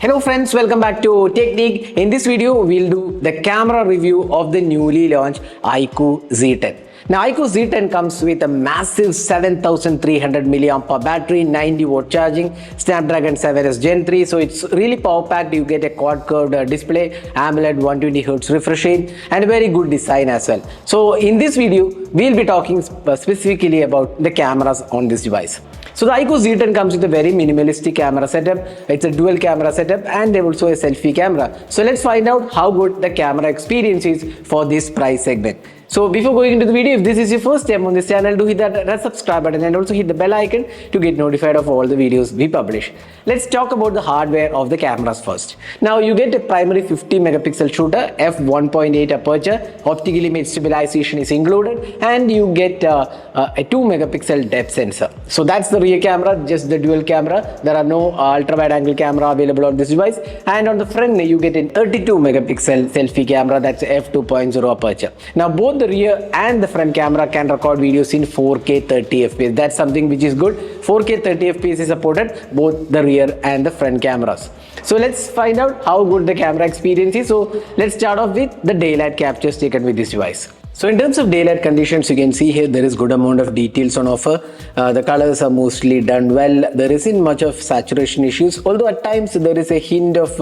Hello friends, welcome back to Technique. In this video, we'll do the camera review of the newly launched iQOO Z10. Now iQOO Z10 comes with a massive 7300 mAh battery, 90 watt charging, Snapdragon 7S Gen 3. So it's really power packed. You get a quad curved display, AMOLED 120Hz refresh rate and a very good design as well. So in this video, we'll be talking specifically about the cameras on this device. So the iQOO Z10 comes with a very minimalistic camera setup. It's a dual camera setup and also a selfie camera. So let's find out how good the camera experience is for this price segment. So before going into the video, if this is your first time on this channel, do hit that red subscribe button and also hit the bell icon to get notified of all the videos we publish. Let's talk about the hardware of the cameras first. Now you get a primary 50 megapixel shooter, f1.8 aperture, optical image stabilization is included, and you get a 2 megapixel depth sensor. So that's the rear camera, just the dual camera. There are no ultra wide angle camera available on this device, and on the front you get a 32 megapixel selfie camera, that's f2.0 aperture. Now both the rear and the front camera can record videos in 4K 30 fps. That's something which is good. 4K 30 fps is supported both the rear and the front cameras. So let's find out how good the camera experience is. So let's start off with the daylight captures taken with this device. So in terms of daylight conditions, you can see here there is good amount of details on offer. The colors are mostly done well. There isn't much of saturation issues, although at times there is a hint of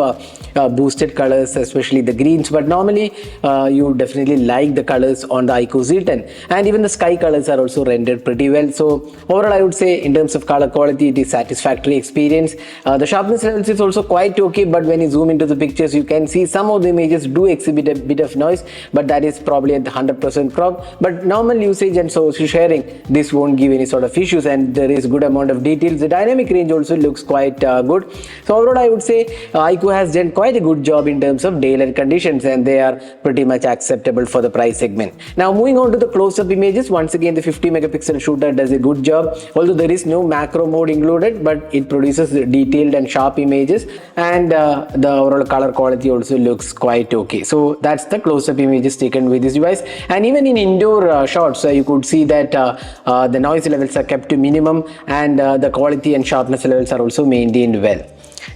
boosted colors, especially the greens, but normally you definitely like the colors on the iQOO Z10, and even the sky colors are also rendered pretty well. So overall I would say in terms of color quality it is satisfactory experience. The sharpness levels is also quite okay, but when you zoom into the pictures you can see some of the images do exhibit a bit of noise, but that is probably at the 100% crop. But normal usage and social sharing, this won't give any sort of issues, and there is good amount of details. The dynamic range also looks quite good. So overall I would say iQOO has done quite a good job in terms of daylight conditions, and they are pretty much acceptable for the price segment. Now moving on to the close-up images, once again the 50 megapixel shooter does a good job, although there is no macro mode included, but it produces detailed and sharp images, and the overall color quality also looks quite okay. So that's the close-up images taken with this device. And even in indoor shots, you could see that the noise levels are kept to minimum, and the quality and sharpness levels are also maintained well.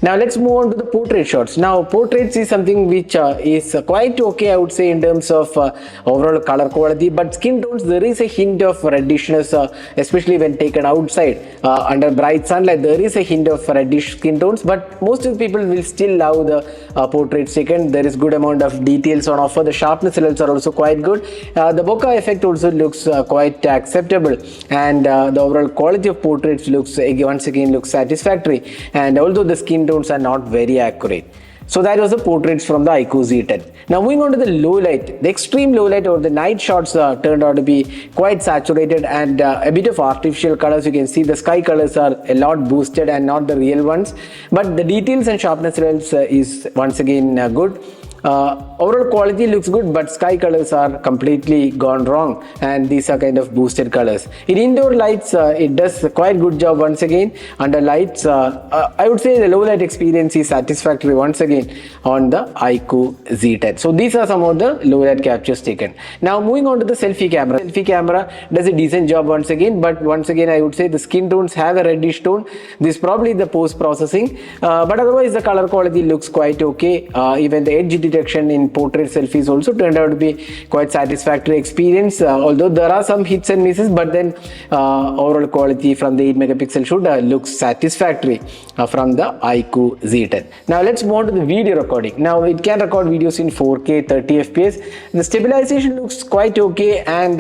Now let's move on to the portrait shots. Now portraits is something which is quite okay, I would say, in terms of overall color quality, but skin tones there is a hint of reddishness, especially when taken outside under bright sunlight. There is a hint of reddish skin tones, but most of the people will still love the portraits taken. There is good amount of details on offer. The sharpness levels are also quite good. The bokeh effect also looks quite acceptable, and the overall quality of portraits looks once again looks satisfactory, and although the skin tones are not very accurate. So that was the portraits from the iQOO Z10. Now moving on to the low light, the extreme low light or the night shots turned out to be quite saturated and a bit of artificial colors. You can see the sky colors are a lot boosted and not the real ones, but the details and sharpness levels is once again good. Overall quality looks good, but sky colors are completely gone wrong, and these are kind of boosted colors. In indoor lights, it does quite good job once again. Under lights, I would say the low light experience is satisfactory once again on the iQOO Z10. So these are some of the low light captures taken. Now moving on to the selfie camera. Selfie camera does a decent job once again, but once again I would say the skin tones have a reddish tone. This is probably the post processing, but otherwise the color quality looks quite okay. Even the edge detection in portrait selfies also turned out to be quite satisfactory experience, although there are some hits and misses, but then overall quality from the 8 megapixel shooter looks satisfactory from the iQOO Z10. Now let's move on to the video recording. Now it can record videos in 4K 30 fps. The stabilization looks quite okay, and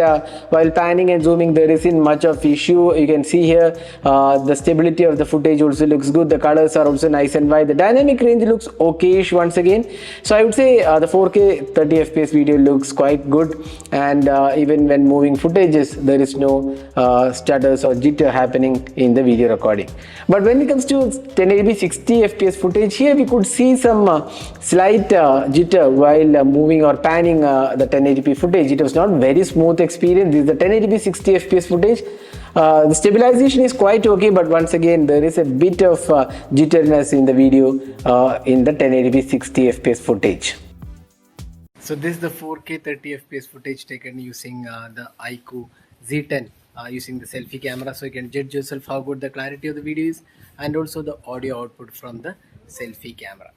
while panning and zooming there isn't much of issue. You can see here the stability of the footage also looks good. The colors are also nice and wide. The dynamic range looks okayish once again. So I would say the 4K 30 fps video looks quite good, and even when moving footages there is no stutters or jitter happening in the video recording. But when it comes to 1080p 60 fps footage, here we could see some slight jitter while moving or panning the 1080p footage. It was not very smooth experience. This is the 1080p 60 fps footage. The stabilization is quite okay, but once again there is a bit of jitteriness in the video in the 1080p 60 fps footage. So this is the 4K 30 fps footage taken using the iQOO Z10 using the selfie camera, so you can judge yourself how good the clarity of the video is, and also the audio output from the selfie camera.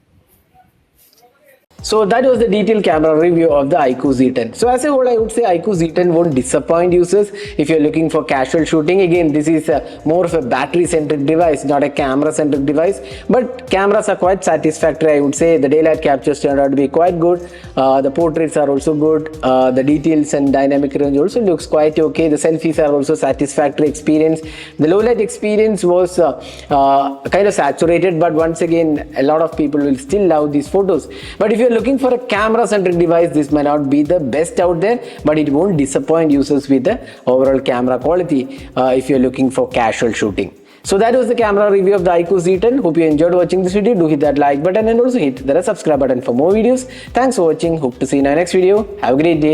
So that was the detailed camera review of the iQOO Z10. So as a whole, I would say iQOO Z10 won't disappoint users if you're looking for casual shooting. Again, this is more of a battery-centric device, not a camera-centric device. But cameras are quite satisfactory, I would say. The daylight captures turned out to be quite good. The portraits are also good. The details and dynamic range also looks quite okay. The selfies are also satisfactory experience. The low light experience was kind of saturated, but once again, a lot of people will still love these photos. But if you're looking for a camera-centric device, this may not be the best out there, but it won't disappoint users with the overall camera quality if you're looking for casual shooting. So that was the camera review of the iQOO Z10. Hope you enjoyed watching this video. Do hit that like button and also hit the subscribe button for more videos. Thanks for watching. Hope to see you in our next video. Have a great day.